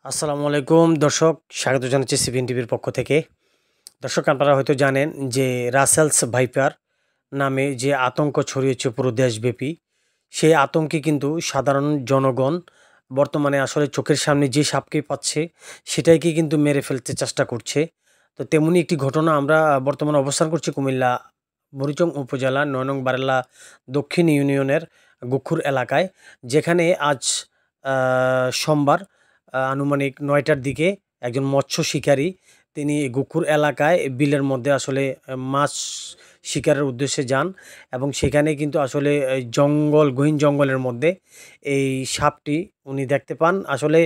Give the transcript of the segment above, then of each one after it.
আসসালামু আলাইকুম দর্শক, স্বাগত জানাচ্ছি সিবিএন টিভির পক্ষ থেকে। দর্শক, আপনারা হয়তো জানেন যে রাসেলস ভাইপার নামে যে আতঙ্ক ছড়িয়েছে পুরো দেশব্যাপী, সেই আতঙ্কে কিন্তু সাধারণ জনগণ বর্তমানে আসলে চোখের সামনে যে সাপকে পাচ্ছে সেটাইকে কিন্তু মেরে ফেলতে চেষ্টা করছে। তো তেমনি একটি ঘটনা আমরা বর্তমানে অবস্থান করছি কুমিল্লা বুড়িচং উপজেলা ৯ নং বারেলা দক্ষিণ ইউনিয়নের গুক্ষুর এলাকায়, যেখানে আজ সোমবার আনুমানিক ৯টার দিকে একজন মৎস্য শিকারী তিনি গুক্ষুর এলাকায় বিলের মধ্যে আসলে মাছ শিকারের উদ্দেশ্যে যান এবং সেখানে কিন্তু আসলে গহীন জঙ্গলের মধ্যে এই সাপটি উনি দেখতে পান। আসলে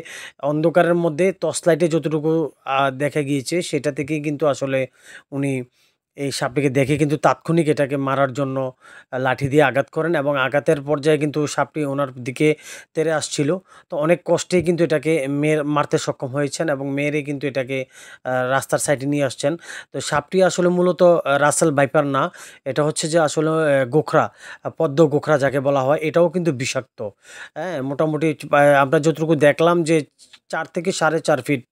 অন্ধকারের মধ্যে টর্চ লাইটে যতটুকু দেখা গিয়েছে সেটা থেকেই কিন্তু আসলে উনি এই সাপটিকে দেখে কিন্তু তাৎক্ষণিক এটাকে মারার জন্য লাঠি দিয়ে আঘাত করেন এবং আঘাতের পর্যায়ে কিন্তু সাপটি ওনার দিকে তেড়ে আসছিল। তো অনেক কষ্টেই কিন্তু এটাকে মারতে সক্ষম হয়েছেন এবং মেরে কিন্তু এটাকে রাস্তার সাইডে নিয়ে আসছেন। তো সাপটি আসলে মূলত রাসেল ভাইপার না, এটা হচ্ছে যে আসলে গোখরা, পদ্ম গোখরা যাকে বলা হয়, এটাও কিন্তু বিষাক্ত। হ্যাঁ, মোটামুটি আমরা যতটুকু দেখলাম যে 4 থেকে 4.5 ফিট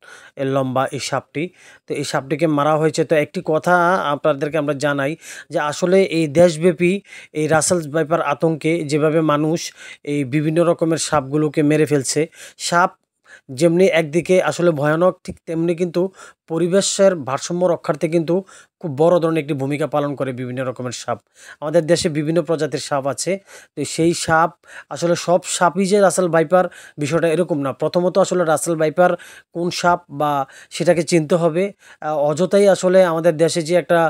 এর লম্বা এই সাপটি। তো এই সাপটিকে মারা হয়েছে। তো একটি কথা আপনাদেরকে আমরা জানাই যে আসলে এই দেশব্যাপী এই রাসেলস ভাইপার আতঙ্কে যেভাবে মানুষ এই বিভিন্ন রকমের সাপগুলোকে মেরে ফেলছে, সাপ যেমনি একদিকে আসলে ভয়ানক, ঠিক তেমনি কিন্তু পরিবেশের ভারসাম্য রক্ষার্থে কিন্তু খুব বড় ধরনের একটি ভূমিকা পালন করে বিভিন্ন রকমের সাপ। আমাদের দেশে বিভিন্ন প্রজাতির সাপ আছে। তো সেই সাপ আসলে সব সাপই যে রাসেল ভাইপার বিষয়টা এরকম না। প্রথমত আসলে রাসেল ভাইপার কোন সাপ বা সেটাকে চিনতে হবে। অযথাই আসলে আমাদের দেশে যে একটা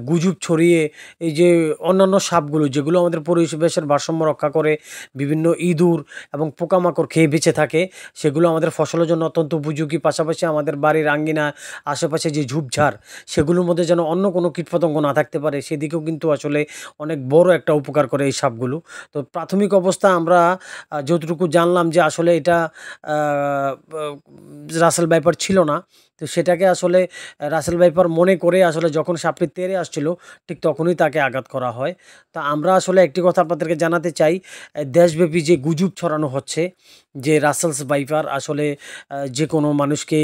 গুজব ছড়িয়ে এই যে অন্যান্য সাপগুলো যেগুলো আমাদের পরিবেশের ভারসাম্য রক্ষা করে, বিভিন্ন ইঁদুর এবং পোকামাকড় খেয়ে বেঁচে থাকে, সেগুলো আমাদের ফসলের জন্য অত্যন্ত উপযোগী। পাশাপাশি আমাদের বাড়ির আঙ্গিনা আশেপাশে যে ঝোপঝাড় সেগুলোর মধ্যে যেন অন্য কোনো কীটপতঙ্গ না থাকতে পারে, সেদিকেও কিন্তু আসলে অনেক বড় একটা উপকার করে এই সাপগুলো। তো প্রাথমিক অবস্থা আমরা যতটুকু জানলাম যে আসলে এটা রাসেল ভাইপার ছিল না। তো সেটাকে আসলে রাসেল ভাইপার মনে করে আসলে যখন সাপটি তেড়ে আসছিল ঠিক তখনই তাকে আঘাত করা হয়। তা আমরা আসলে একটি কথা আপনাদেরকে জানাতে চাই, দেশব্যাপী যে গুজব ছড়ানো হচ্ছে যে রাসেলস ভাইপার আসলে যে কোনো মানুষকে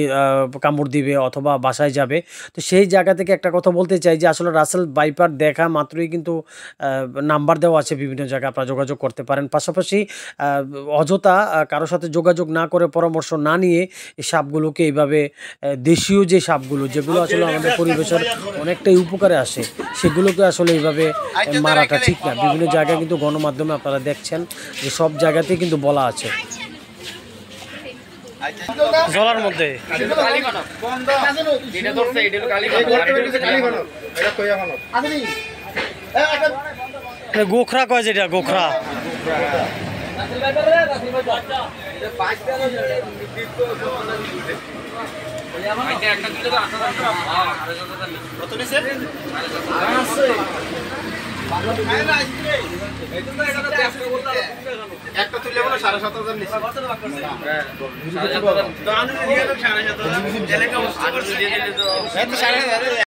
কামড় দিবে অথবা বাসায় যাবে, তো সেই জায়গা থেকে একটা কথা বলতে চাই যে আসলে রাসেল ভাইপার দেখা মাত্রই কিন্তু নাম্বার দেওয়া আছে বিভিন্ন জায়গায়, আপনারা যোগাযোগ করতে পারেন। পাশাপাশি অযথা কারোর সাথে যোগাযোগ না করে, পরামর্শ না নিয়ে এই সাপগুলোকে এইভাবে দেশীয় যে সাপগুলো যেগুলো আসলে আমাদের পরিবেশের অনেকটাই উপকারে আসে সেগুলোকে আসলে এইভাবে মারাটা ঠিক না। বিভিন্ন জায়গায় কিন্তু গণমাধ্যমে আপনারা দেখছেন যে সব জায়গাতেই কিন্তু বলা আছে জলার মধ্যে গোখরা কয়, যেটা গোখরা একটা তুলে 7,500 নিচে